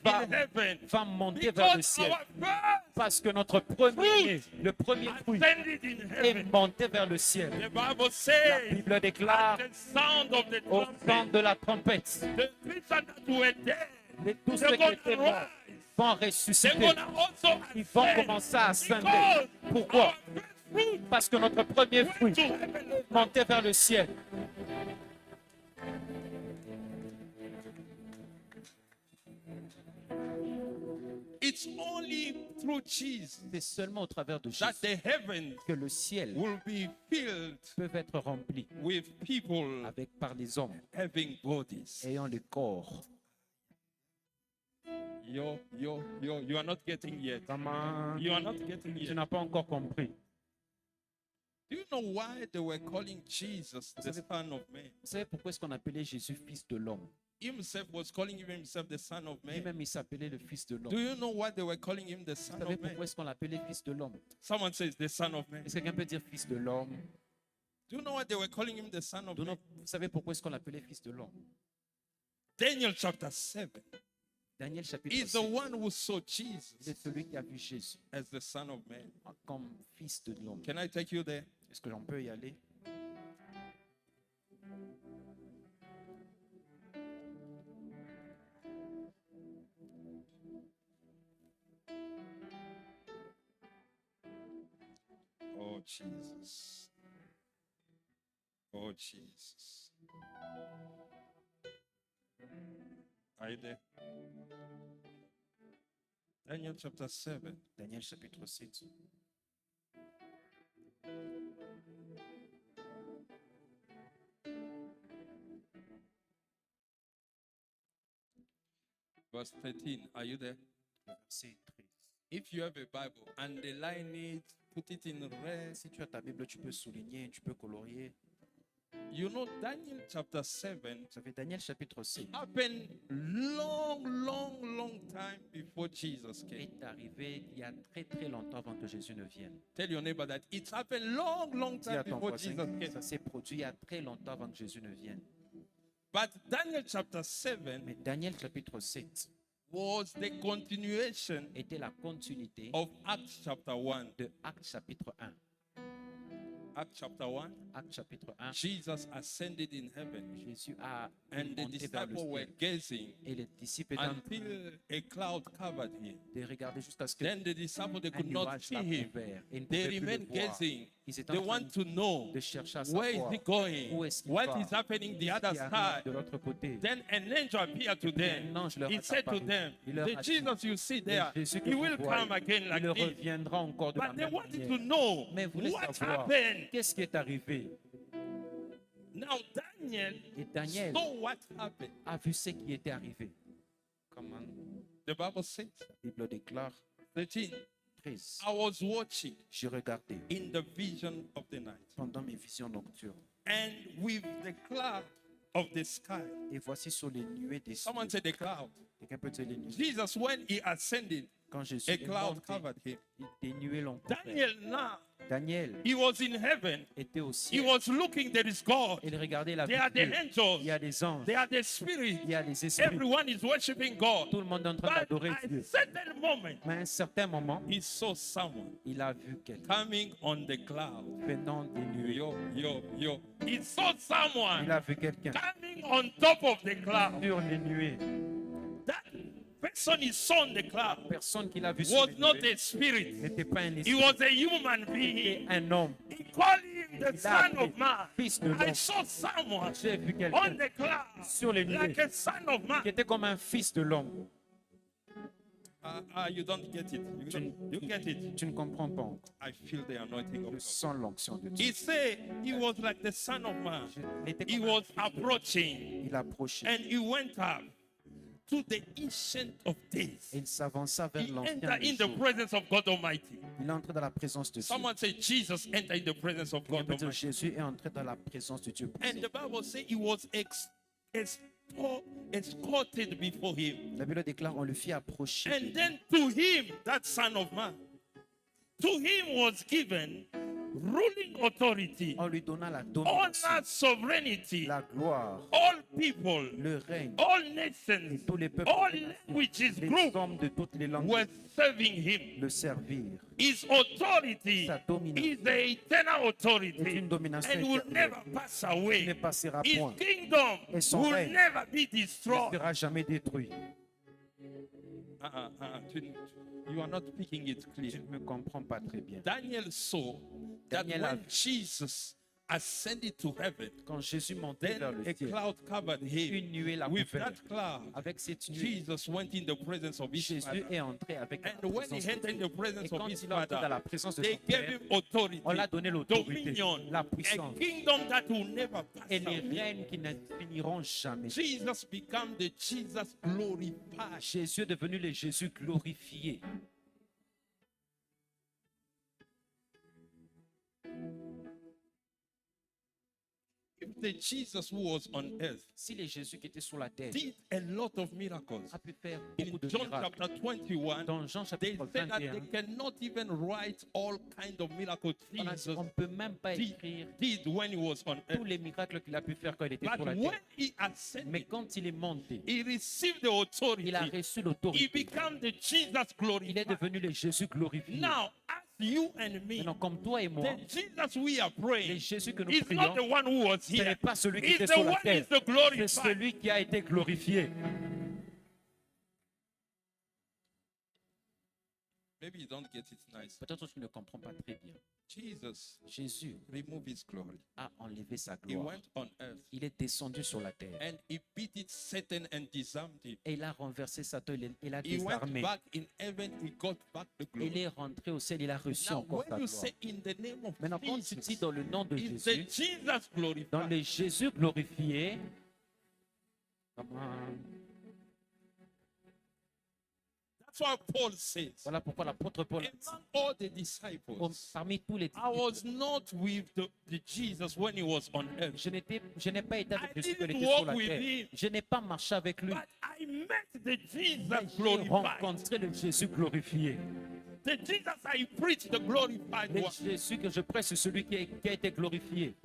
va monter vers le ciel. Parce que notre premier, le premier fruit est monté vers le ciel. La Bible déclare au son de la trompette, tous ceux qui étaient morts vont ressusciter. Ils vont commencer à ascender. Pourquoi? Parce que notre premier fruit est monté vers le ciel. It's only through Jesus C'est seulement au travers de that Jésus the heavens que le ciel will be filled peut être rempli with people par des hommes having bodies. ayant le corps. You are not getting yet. Comment? You are not getting Tu yet. n'as pas encore compris. Do you know why they were calling Jesus the Son of Man? Vous savez pourquoi est-ce qu'on appelait Jésus fils de l'homme? Himself was calling himself the Son of Man. Lui-même, il s'appelait le fils de Do l'homme. you know why they were calling him the Son Vous savez of Man? pourquoi est-ce qu'on l'appelait fils de l'homme? Someone says the Son of Man. Est-ce que quelqu'un peut dire fils de l'homme? Do you know why they were calling him the Son of Man? Vous savez pourquoi est-ce qu'on l'appelait fils de l'homme? Daniel chapter 7 Daniel chapitre is the 7. one who saw C'est Jesus celui qui a vu Jésus as the Son of Man. comme fils de l'homme. Can I take you there? Est-ce que l'on peut y aller? Oh, Jesus. Oh, Jesus. Are you there? Daniel chapter 7. Daniel chapitre 7. Verse 13. Are you there? Verset 13. If you have a Bible, underline it, put it in red. Si tu as ta Bible, tu peux souligner, tu peux colorier. You know, Daniel chapter 7 Vous savez, Daniel chapitre 7 happened long time before Jesus came. est arrivé il y a très très longtemps avant que Jésus ne vienne. Tell your neighbor that it happened long Dis à time ton before voisin Jesus que came. ça s'est produit il y a très longtemps avant que Jésus ne vienne. But Daniel chapter 7 Mais Daniel chapitre 7 was the continuation était la continuité of Acts chapter 1. de Actes chapitre 1. Acts chapter 1, Actes chapitre 1, Jesus ascended in heaven, Jésus a and the monté vers le disciples were ciel. gazing Et les disciples étaient en train until a cloud covered him. de regarder jusqu'à ce que Then the disciples, they un could not nuage see l'a him. couvert et ils ne They pouvaient plus le remained voir. gazing. Ils étaient They en train want to know de chercher à where is savoir he going, où est-ce qu'il what va, is happening the ce other qui arrive side. de l'autre côté. Then an angel appeared to them. Un ange leur He a said to apparu. them, Il leur the a dit, Jesus you see Le there, Jésus que he vous will voyez, come again il like this. reviendra encore de la But they même wanted to manière. know Mais vous voulez what savoir happened. qu'est-ce qui est arrivé. Now Daniel Et Daniel saw what happened. a vu ce qui était arrivé. Comment The Bible says, la Bible déclare 13, 13. I was watching J'ai regardé in the vision of the night, pendant mes visions nocturnes. and with the cloud of the sky. Et voici sur les nuées des cieux. Someone said the cloud. Quelqu'un peut dire les nuées. Jesus, when he ascended, Quand Jésus a est cloud monté, covered him. des nuées l'ont couvert. Daniel now, Daniel he was in heaven. était au He ciel. was looking, there is God. Il regardait la There are the Dieu. angels. Il y a des anges. There are the spirits. Il y a des esprits. Everyone is worshiping God. Tout le monde est en train But d'adorer at Dieu. a certain moment, Mais à un certain moment, he saw someone il a vu quelqu'un coming on the cloud. venant des nuées. Yo. He saw someone Il a vu quelqu'un coming on top of the cloud. sur les nuées. That person he saw on the cloud Personne qui l'a vu sur was les not nuées a spirit. n'était pas un He esprit, was a human c'était being. un homme. He called him the Il a Son appelé of Man. fils de I l'homme. saw someone J'ai vu on quelqu'un the cloud sur les nuées like a son of man. qui était comme un fils de l'homme. You don't get it. You get it. Tu ne comprends pas encore. I feel the anointing of Je God. sens l'onction de Dieu. He said he was like the Son of Man. Il était He comme un was fils de l'homme. approaching Il approchait and he went up to the ancient of days. et il s'avança vers He l'ancien entered des in the jours. presence of God Almighty. Il est entré dans la présence de Dieu. Someone say Jesus entered in the presence of On God peut dire Almighty. Jésus est entré dans la présence de Dieu. And the Bible says he was escorted before him. La Bible déclare on le fit approcher. And then to him, that Son of Man, to him was given ruling authority, en lui donnant la honor, domination, sovereignty, la gloire, all people, le règne, all et nations, tous les peuples, all des nations, languages, les groups hommes de toutes les langues were serving him. le servir. His authority Sa domination is the eternal est authority une domination and will éternelle never pass qui ne away. passera His point, kingdom et son will règne never be ne destroyed. sera jamais détruit. You are not picking it Tu clear. ne me comprends pas très bien. Daniel saw that Daniel a when vu. Jesus ascended to heaven, Quand Jésus montait then vers le a ciel, cloud covered him. une nuée l'a With couvert. that cloud, Avec cette nuée, Jesus went in the presence of his Jésus Father. est entré avec la And when he présence de entered in Dieu. the presence Et of quand his il est entré dans Father, la présence de they son gave Père, him authority, on l'a donné l'autorité, dominion, la a puissance kingdom that will never pass et les away. règnes qui ne finiront jamais. Jesus became the Jesus glorified. Jésus est devenu le Jésus glorifié. If the Jesus who was on earth Si le Jésus qui était sur la terre did a lot of miracles, a pu faire in beaucoup de John miracles, chapter 21, dans Jean they chapitre said that 21, they cannot even write all kinds of miracles on a dit, Jesus on ne peut même pas écrire did when he was on tous earth. les miracles qu'il a pu faire quand il était But sur la when terre. he Mais ascended, quand il est monté, he received the authority. il a reçu He l'autorité. became the Jesus Il est glorified. devenu le Jésus glorifié. Now, as you and me, Maintenant, comme toi et moi, the Jesus we are le praying Jésus que nous is not prions, the one who was ce n'est here. pas celui qui It's était the sur la one who terre. is the C'est glorified. celui qui a été glorifié. Maybe you don't get it nice. Peut-être que tu ne comprends pas très bien. Jesus Jésus removed his glory. a enlevé sa He gloire. went on earth Il est descendu sur la terre. and he beat Satan and disarmed him. Et il a renversé Satan, il a He went désarmé. back in heaven, he got back the Il glory. est rentré au ciel, il a reçu Now, encore sa when you gloire. say in the name of Maintenant, quand tu dis Jesus, dans le nom de it's the Jésus, Jesus dans glorified. le Jésus glorifié, That's why Paul says, voilà pourquoi l'apôtre Paul a dit, among all the disciples, parmi tous les I was disciples, not with the Jesus when he was on earth, je n'ai pas été avec I Jésus quand il didn't était sur walk la with terre. him. Je n'ai pas marché avec lui. but I met the Jesus Mais j'ai glorified. rencontré le Jésus glorifié. The Jesus I preach, the glorified Le one. Jésus que je prêche, c'est celui qui a été glorifié.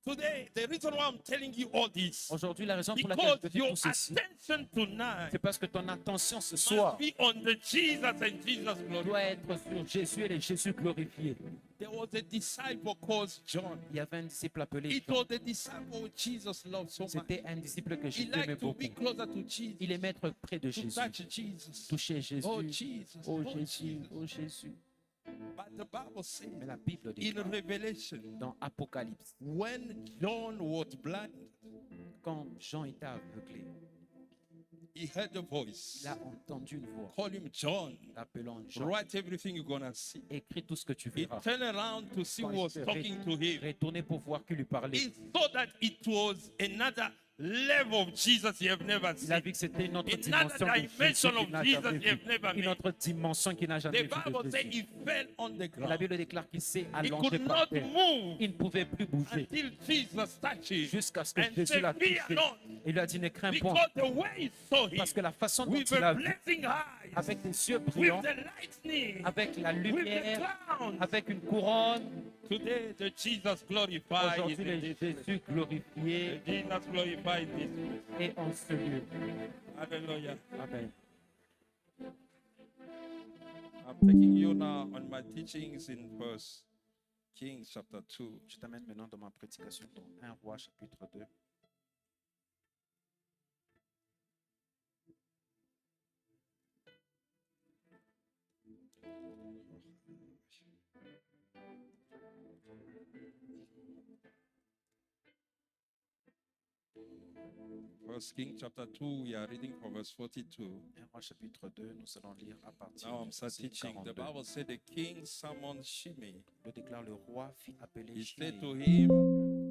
Today, the reason why I'm telling you all this, Aujourd'hui, la raison pour laquelle because je te dis your tout ceci, attention tonight c'est parce que ton attention ce must soir be on the Jesus and Jesus glorified. doit être sur Jésus et le Jésus glorifié. There was a disciple called John. Il y avait un disciple appelé It Jean. was the disciple Jesus loved so much. C'était un disciple que He Jésus aimait liked to beaucoup. be closer to Jesus, Il aimait être près de to Jésus, touch Jesus. toucher Jésus. Oh Jesus, Oh oh Jésus, Jesus. oh Jésus. But the Bible says Mais la Bible dit in Revelation, dans Apocalypse, when John was blind, quand Jean était aveuglé, he heard a voice. il a entendu une voix Call him John. l'appelant Jean. Write everything you're gonna see. Écris tout ce que tu He verras. turned around to see who Quand il was se talking to him. retournait pour voir qui lui parlait. He saw that it was another level of Jesus you have never Il a seen. vu que c'était une autre Another dimension de Jésus dimension qu'il of n'a Jesus jamais you have vue. never Une met. autre dimension qu'il n'a jamais The vue Bible de says Jésus. he fell on the Et la ground. Bible déclare qu'il s'est He allongé could par not terre. move Il ne pouvait plus bouger until Jesus touched him jusqu'à ce que and Jésus l'a said, "Fear touché. not," Il lui a dit, ne crains point. because the way he saw him Parce que la façon dont with il the a vu, blazing eyes, avec des yeux with brillants, the lightning, avec la with the lumière, clouds. avec une couronne, Today, the Jesus glorified is aujourd'hui in le this place. Jésus glorifié The Jesus glorified in this place. est en ce lieu. Hallelujah. Amen. I'm taking you now on my teachings in First Kings chapter 2. Je t'amène maintenant dans ma prédication dans 1 Roi chapitre 2. First Kings chapter 2, we are reading from verse 42. 1 Roi chapitre 2, nous allons lire à partir Now du I'm start verset teaching. The 42. Bible said the king summoned Shimei. Le déclare le roi fit appeler He said Shimei to him,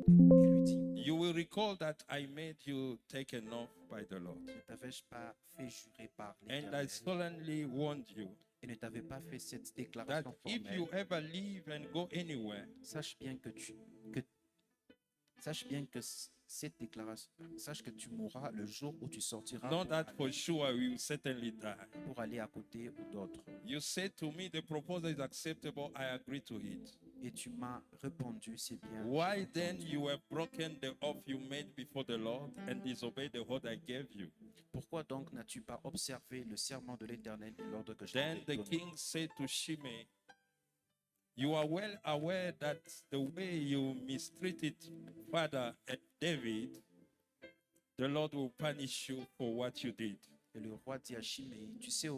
et lui dit, "You will recall that I made you take an oath by the Lord, ne t'avais-je pas fait jurer par and I l'Éternel solemnly warned you et ne t'avais pas fait cette that déclaration if formelle, you ever leave and go anywhere, sache bien que cette déclaration, sache que tu mourras le jour où tu sortiras Not that for sure I will certainly die. pour aller à côté ou d'autres. You said to me, the proposal is acceptable. I agree to it. Et tu m'as répondu, c'est bien. Why then you have broken the oath you made before the Lord and disobeyed the word I gave you? Pourquoi donc n'as-tu pas observé le serment de l'Éternel et l'ordre que je Then t'ai the donné? king said to Shimei, you are well aware that the way you mistreated Father David, the Lord will punish you for what you did. Et le roi dit à Shimei, tu sais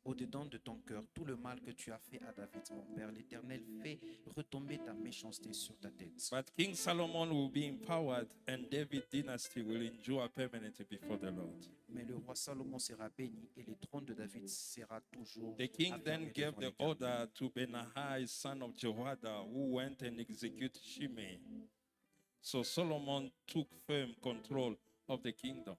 au-dedans de ton cœur tout le mal que tu as fait à David, mon père. L'Éternel fait retomber ta méchanceté sur ta tête. But King Solomon will be empowered and David's dynasty will endure permanently before the Lord. Mais le roi Salomon sera béni et le trône de David sera toujours The king affermi then gave devant the l'Éternel. order to Benaiah, son of Jehoiada, who went and executed Shimei. So Solomon took firm control of the kingdom.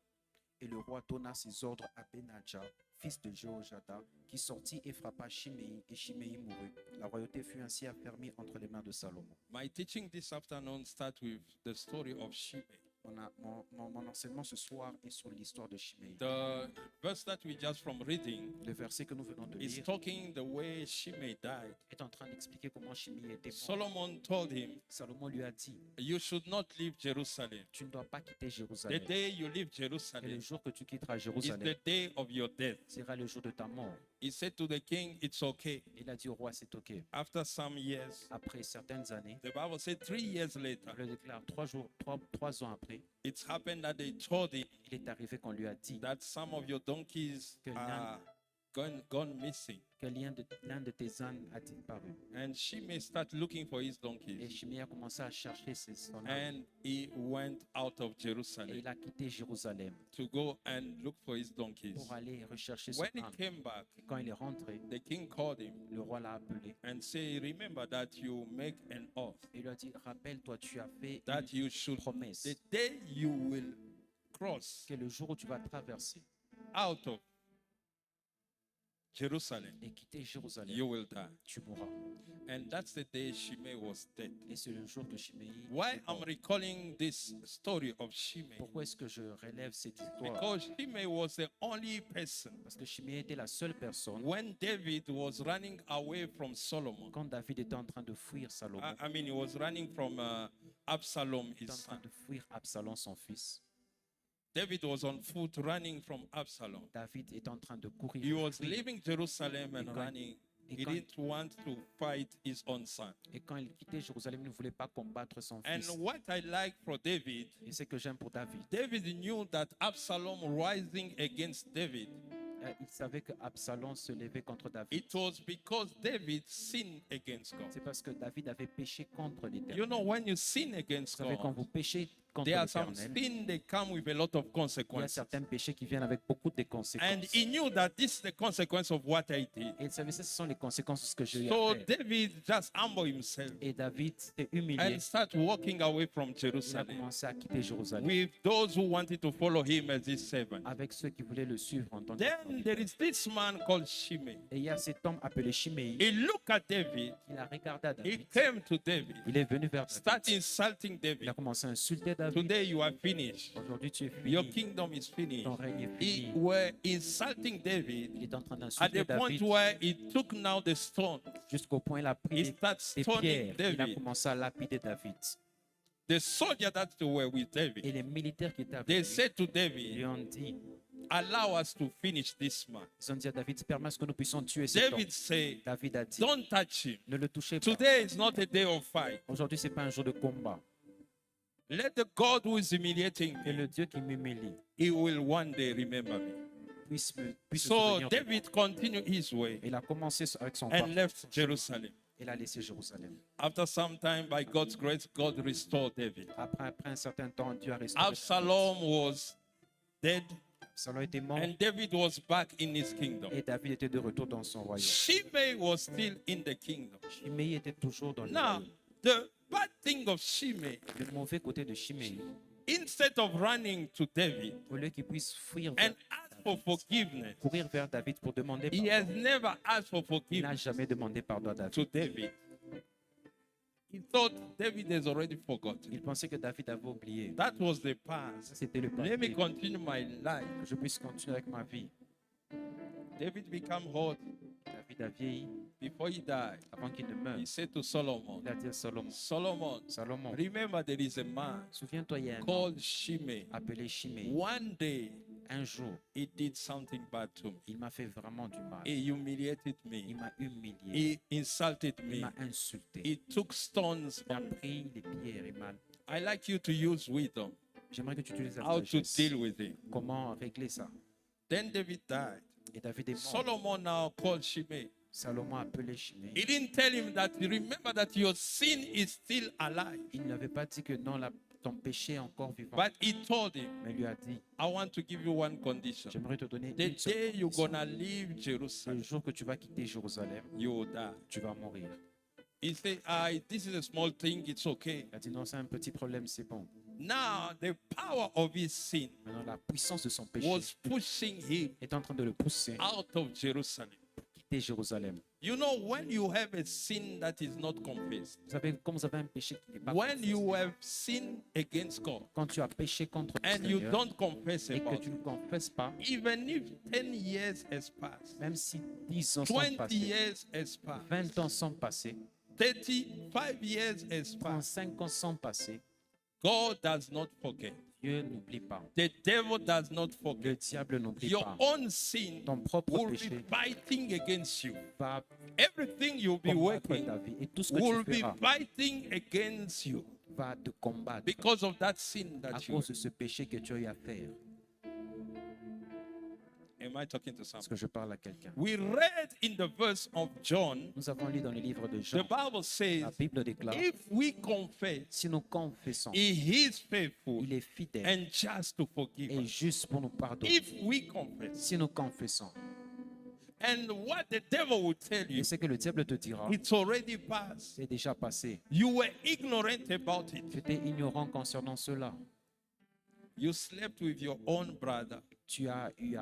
Et le roi donna ses ordres à Benadja, fils de Jéhojada, qui sortit et frappa Shimei, et Shimei mourut. La royauté fut ainsi affermie entre les mains de Salomon. My teaching this afternoon starts with the story of Shimei. Mon enseignement ce soir est sur l'histoire de Shimei. The verse that we just from reading Le verset que nous venons de is lire talking the way Shimei died. est en train d'expliquer comment Shimei était mort. Solomon told him, Salomon lui a dit, you should not leave Jerusalem. tu ne dois pas quitter The Jérusalem. day you leave Et le Jerusalem jour que tu quitteras is Jérusalem the day of your death. sera le jour de ta mort. He said to the king, it's okay. Il a dit au roi, c'est ok. After some years, Après certaines années, the Bible said 3 years later, il le déclare 3 ans après, it's happened that they told him il est arrivé qu'on lui a dit that some of your donkeys Que are gone missing. que l'un de tes ânes a disparu. And Shimei started looking for his Et donkeys. Shimei a commencé à chercher son âne. And he went out of Et Jerusalem il a quitté Jérusalem to go and look for his donkeys. pour aller rechercher son When he âne. came back, Et quand il est rentré, the king called him le roi l'a appelé and said, remember that you make an oath et lui a dit, rappelle-toi, tu as fait that une you should, promesse the day you will cross que le jour où tu vas traverser out of Jerusalem, et quitter Jérusalem, you will die. tu mourras. And that's the day Shimei was dead. Et c'est le jour que Shimei Why est I'm mort. recalling this story of Shimei? Pourquoi est-ce que je relève cette histoire? Because Shimei was the only person Parce que Shimei était la seule personne when David was running away from Solomon. quand David était en train de fuir Salomon, I mean, he was running from Absalom, il était his en train son. de fuir Absalom, son fils. David was on foot running from Absalom. David est en train de courir. He was fuir. leaving Jerusalem and Et quand- running. Et He quand, didn't want to fight his own son. et quand il quittait Jérusalem, il ne voulait pas combattre son And fils. what I like for David, Et ce que j'aime pour David, David knew that Absalom rising against David, il savait que Absalom se levait contre David. it was because David sinned against God. C'est parce que David avait péché contre l'Éternel. You know, when you sin Vous against savez, quand God, vous péchez contre there are some l'Éternel, sin that come with a lot of il y a consequences. certains péchés qui viennent avec beaucoup de And conséquences. he knew that this is the consequence of what I did. Et il savait, ce sont les conséquences de ce que j'ai So fait. David just humbled himself Et David s'est humilié. and started walking away from Il a Jerusalem commencé à quitter Jérusalem with those who wanted to follow him as his servant. avec ceux qui voulaient le suivre en tant que Then there is this man called Shimei. Et il y a cet homme appelé Shimei. He looked at David. Il a regardé à He David. came to David, Il est venu vers start David. insulting Il a David. commencé à insulter David. Today you are finished. Aujourd'hui, tu es Your fini. kingdom is finished. Ton règne est He fini. were insulting David Il est en train at d'insulter the point David where he took now the stone. jusqu'au point où il a He pris starts des stoning pierres. Il a David. commencé à lapider David. The soldiers that were with Et David, les militaires qui étaient avec they lui said to lui David, ont dit, allow us to finish this man. ils ont dit à David, permets que nous puissions tuer cet homme. David said, David a dit, don't touch him. ne le touchez pas. Today is not a day of fight. Aujourd'hui, ce n'est pas un jour de combat. Let the God who is humiliating Et me, le Dieu qui m'humilie he will one day remember me. puisse se So souvenir de moi. David continued his way Il a commencé avec son and parcours. left Jerusalem. Il a laissé Jérusalem. After some time, by God's grace, God restored David. Après un certain temps, Dieu a restauré David. Absalom was dead Absalom était mort and David was back in his kingdom. et David était de retour dans son royaume. Shimei was still in the kingdom. Shimei était toujours dans le Now, royaume. the bad thing of Shimei, Le mauvais côté de Shimei, instead of running to David au lieu qu'il puisse fuir and vers, ask for forgiveness, courir vers David pour demander he pardon, has never asked for il n'a forgiveness jamais demandé pardon à David. to David. He thought David has already forgotten. Il pensait que David avait oublié. That was the past. C'était le Let me passé. continue my life. Que je puisse continuer avec ma vie. David became old. David a vieilli Before he died, avant qu'il ne meure. he said to Solomon, Il a dit à Salomon, Solomon, remember there is a man souviens-toi, il y a un homme called Shimei. appelé Shimei. One day, Un jour, he did something bad to me. il m'a fait vraiment du mal. He humiliated Il me. m'a humilié. He insulted Il me. m'a insulté. He took stones Il a on me. pris les pierres. Il m'a... I like you to use wisdom J'aimerais que tu utilises la how to sagesse. deal with it. Comment régler ça? Then David died. Et David est mort. Solomon now called Shimei. Salomon a appelé Shimei. He didn't tell him that, remember that your sin is still alive. Il ne lui avait pas dit que non, ton péché est encore vivant. But he told him, Mais il lui a dit, I want to give you one condition. j'aimerais te donner The une seule day you're condition. gonna leave Le Jerusalem, jour que tu vas quitter Jérusalem, you will die. tu vas mourir. He said, this is a small thing, it's okay. Il a dit non, c'est un petit problème, c'est bon. Now, the power of his sin Maintenant, la puissance de son péché was pushing him est en train de le pousser out of Jerusalem. pour quitter Jérusalem. You know, when you have a sin that is not confessed, Vous savez, comme vous avez un péché qui n'est pas when confessé, you have sinned against God quand tu as péché contre le and you Seigneur don't confess et que about tu it, ne confesses pas, even if 10 years has passed, même si 10 ans sont 20 passés, years has passed, 20 ans sont passés, 35 years has passed, 35 ans sont passés, God does not forget. Dieu n'oublie pas. The devil does not Le forget. diable n'oublie Your pas. own sin Ton propre will be péché fighting against you. va Everything you'll be combattre working ta vie. Et tout ce que will tu be feras fighting against you va te combattre because of that sin à that you. cause de ce péché que tu as eu à faire. Am I talking to Est-ce someone? que je parle à quelqu'un? We read in the verse of John, Nous avons lu dans le livre de the Jean, Bible says, la Bible déclare, if we confess, si nous confessons, He is faithful il est fidèle and just to forgive et us. juste pour nous pardonner. If we confess, Si nous confessons, and what the devil will tell you, et ce que le diable te dira, it's already passed. c'est déjà passé. You were ignorant about it. Tu étais ignorant concernant cela. You slept with your own brother. Tu as eu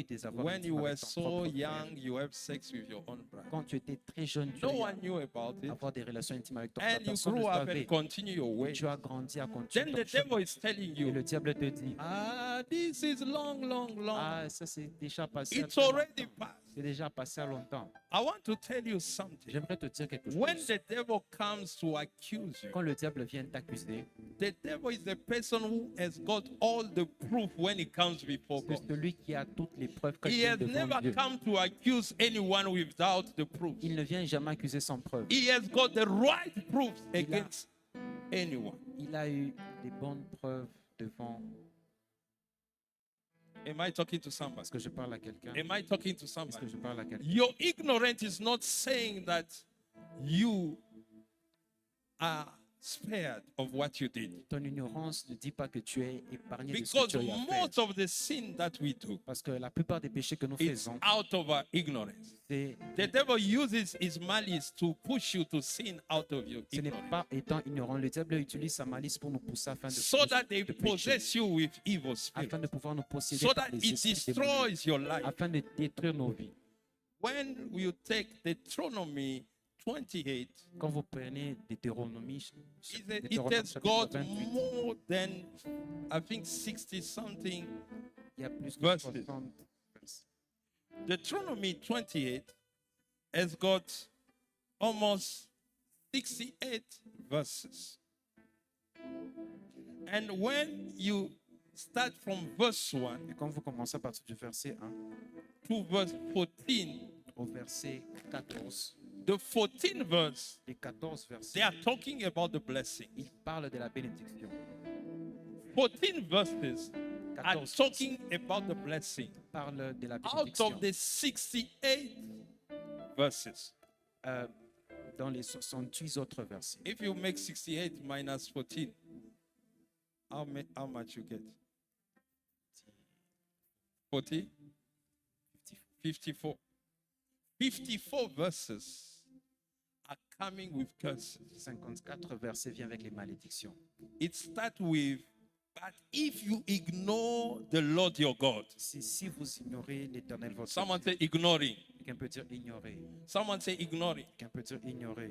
des avoirs When intimes you were avec ton so propre frère. young, you have sex with your own brother. Quand tu étais très jeune, tu No as eu one knew about it. avoir des relations intimes avec ton And frère. you Personne ne grew up savait. and continue your way. Tu as grandi à continuer Then ton the chemin. devil is telling Et you, le diable te dit, this is long, long, long. ah, ça c'est déjà passé. à It's très already longtemps. passed. C'est déjà passé à longtemps. I want to tell you something. J'aimerais te dire quelque When chose. the devil comes to accuse you, Quand le diable vient t'accuser, the devil is the person who has got all the proof when he comes before c'est God. celui qui a toutes les preuves quand He il vient has devant never Dieu. come to accuse anyone without the proof. Il ne vient jamais accuser sans preuve. He has got the right proofs against anyone. Il a eu des bonnes preuves devant. Am I talking to somebody? Est-ce que je parle à quelqu'un? Am I talking to Est-ce somebody? que je parle à quelqu'un? Your ignorance is not saying that you are spared of what you did. Ton ignorance ne dit pas que tu es épargné de ce que Because tu as eu à faire. most of the sin that we do Parce que la plupart des péchés que nous is faisons, out of our ignorance. c'est The devil uses his malice to push you to sin out of your ce n'est ignorance. pas étant ignorant. Le diable utilise sa malice pour nous pousser afin de, So that they de pécher, possess you with evil spirits. afin de pouvoir nous posséder So par that les it esprits démoniaques, destroys your life. afin de détruire nos vies. When you take Deuteronomy 28, Quand vous prenez Deutéronomie, it Deutéronome has chapitre got 28, more than, I think, 60 something. il y a plus que verses. 60 versets. Deuteronomy 28 has got almost 68 verses. And when you start from verse 1 Et quand vous commencez à partir du verset 1 to verse 14, au verset 14, the 14 verse, les 14 versets, they are talking about the blessing. il parle de la bénédiction. 14 verses are 14 talking about the blessing. parle de la Out bénédiction. of the 68 verses, Dans les 68 autres versets, if you make 68 minus 14, how much you get? 40? 54. 54 verses are coming with curses. 54 versets viennent avec les malédictions. It starts with, but if you ignore the Lord your God, Si vous ignorez l'Éternel votre someone Dieu, say ignoring. Quelqu'un peut dire ignorer. Someone say ignoring. Quelqu'un peut dire ignorer.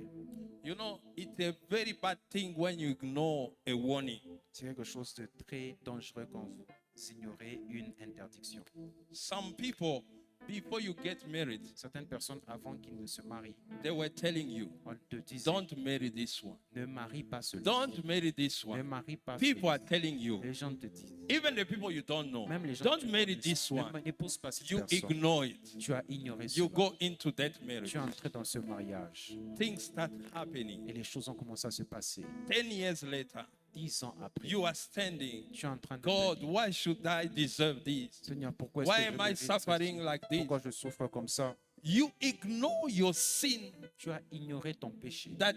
You know, it's a very bad thing when you ignore a warning. C'est quelque chose de très dangereux quand vous ignorez une interdiction. Some people, before you get married, Certaines personnes, avant qu'ils ne se marient, they were telling you, on te disait, don't marry this one. ne marie pas celui-ci. Don't marry this Ne one. marie pas People are celui-ci. telling you, Les gens te disent, even the people you don't know, même les gens don't que tu marry connais, this one. n'épouse pas cette You personne. ignore it. Tu as ignoré You cela. go into that marriage. Tu es entré dans ce mariage Things start happening. et les choses ont commencé à se passer. 10 years later, 10 ans après, you are standing. tu es en train de te God, dire, why should I deserve this? Seigneur, pourquoi Why est-ce que am je I mérite suffering ceci? like this? Pourquoi je souffre comme ça? You ignore your sin Tu as ignoré ton péché. that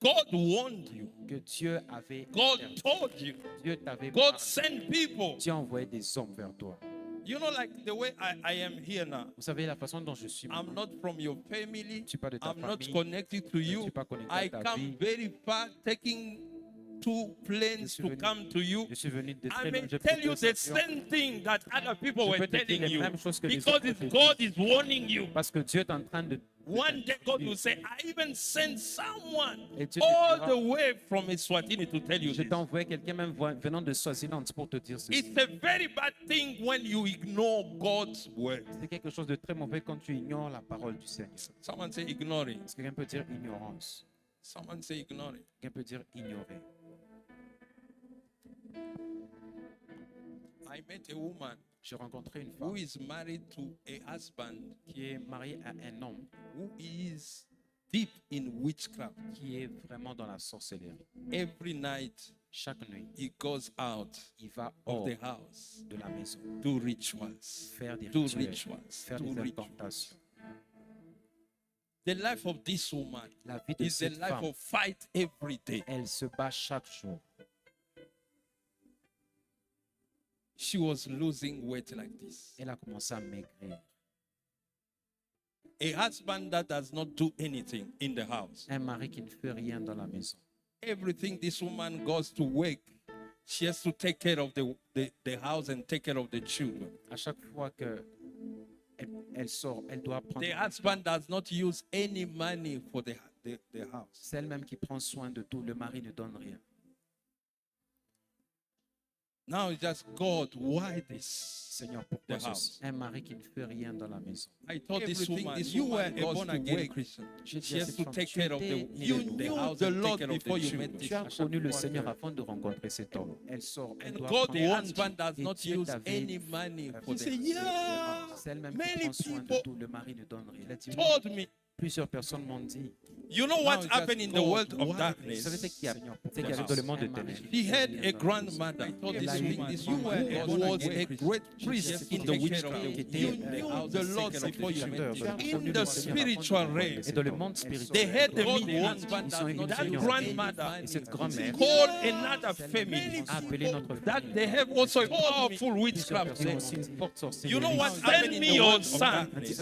God warned you. Que Dieu avait God interdit. told you. Dieu t'avait God parlé. sent people. Dieu a envoyé des hommes vers toi. You know, like the way I am here now. Vous savez la façon dont je suis I'm maintenant. not from your family. Je ne suis pas de ta I'm not famille. connected to Je ne you. suis pas connecté à I ta come vie. very far, taking 2 planes suis to venu- come to you. Je suis venu de I très may loin. J'ai tell pris you deux the avions. same thing that other people Je were peux te dire telling les you mêmes choses que les because autres te God is warning you. Parce que Dieu est en train de... One day God will say, I even sent someone Et Dieu te all dira, the way from Eswatini to tell you je this. t'ai envoyé quelqu'un même venant de Swaziland pour te dire ceci. It's a very bad thing when you ignore God's word. C'est quelque chose de très mauvais quand tu ignores la parole du Seigneur. Someone say ignoring. Est-ce que quelqu'un peut dire ignorance? Someone say ignoring. Quelqu'un peut dire ignorer. I met a woman J'ai rencontré une who femme is married to a husband qui est mariée à un homme who is deep in witchcraft. qui est vraiment dans la sorcellerie. Every night Chaque nuit, he goes out il va of hors the house, de la maison do rituals, faire des do rituels, rituals, faire do des rituals. incantations. The life of this woman La vie de is a cette life femme, of fight every day. elle se bat chaque jour. She was losing weight like this. Elle a commencé à maigrir. A husband that does not do anything in the house. Un mari qui ne fait rien dans la maison. Everything this woman goes to work, she has to take care of the house and take care of the children. À chaque fois que elle sort, elle doit prendre. The husband does not use any money for the house. C'est elle-même qui prend soin de tout. Le mari ne donne rien. Now it's just God, why this? Seigneur, pourquoi The house. ceci? Un mari qui ne fait rien dans la maison. I thought this Everything woman, this you were woman a goes born to again work. Christian. J'ai dit She à has cette to femme, take tu care of the, étais you, née the de house the and Lord take care of before the you met children. this Tu as À chaque connu le fois Seigneur que- avant de rencontrer cet homme. Elle sort, elle And doit God, prendre the soin. husband does Et not Dieu use t'avait any money for He said, the yeah, C'est elle-même qui many prend soin de people tout. Le mari ne donne rien. told me. Plusieurs personnes m'ont dit, You know Now what it's happened just in the God, world of why vous darkness? savez ce qu'il y a, Seigneur, c'est qu'il y pourquoi avait dans le monde de ténèbres. He had a grandmother. I told Elle this a eu woman, une you were maman was a Christian. great priest C'était in the une witchcraft. qui était, You knew the Lord before you met sacrificateur. him. Tu as In connu the le Seigneur avant de spiritual rencontrer realm, Et dans le monde spirituel, they had a God meeting. warned, ils ont eu une That réunion. grandmother Et cette grand-mère called another family a appelé notre that famille. they have also a powerful Plusieurs witchcraft personnes ont there. aussi une forte You know sorcellerie. what? Send me your son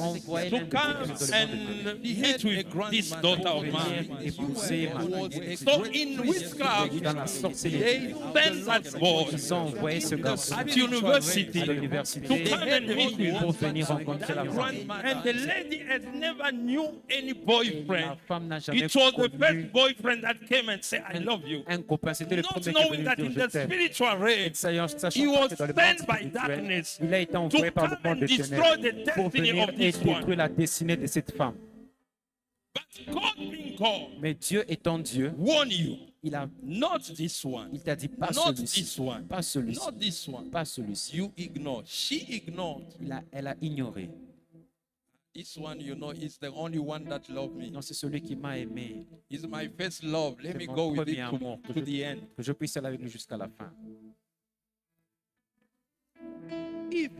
Envoyez to l'un de come vous dans le monde de ténèbres. and meet with this daughter of Venir mine. épouser ma fille. So in witchcraft, Dans la sorcellerie, they sent that boy ils ont envoyé ce garçon at university à to l'université come and meet pour with venir rencontrer la femme. and the lady had never knew any Et la boyfriend. femme n'a jamais It was the connu first boyfriend that came and said, I love you. un copain. C'était le Not premier qui est knowing venu that dire in je the t'aime. spiritual realm, Sachant he was que dans le monde sent by spirituel, darkness il a été envoyé to par le come monde and de destroy the ténèbres pour destiny venir of et this one. détruire la destinée de cette femme. But God being God, Mais Dieu étant Dieu, warn you, il not this one, t'a dit pas not celui-ci, this one, pas celui-ci, not this one. pas celui-ci. You ignored. She ignored. Elle a ignoré. This one, you know, is the only one that loved me. Non, c'est celui qui m'a aimé, Is my first love. Let C'est me mon go with it premier amour, to the end. que je puisse aller avec lui jusqu'à la fin. If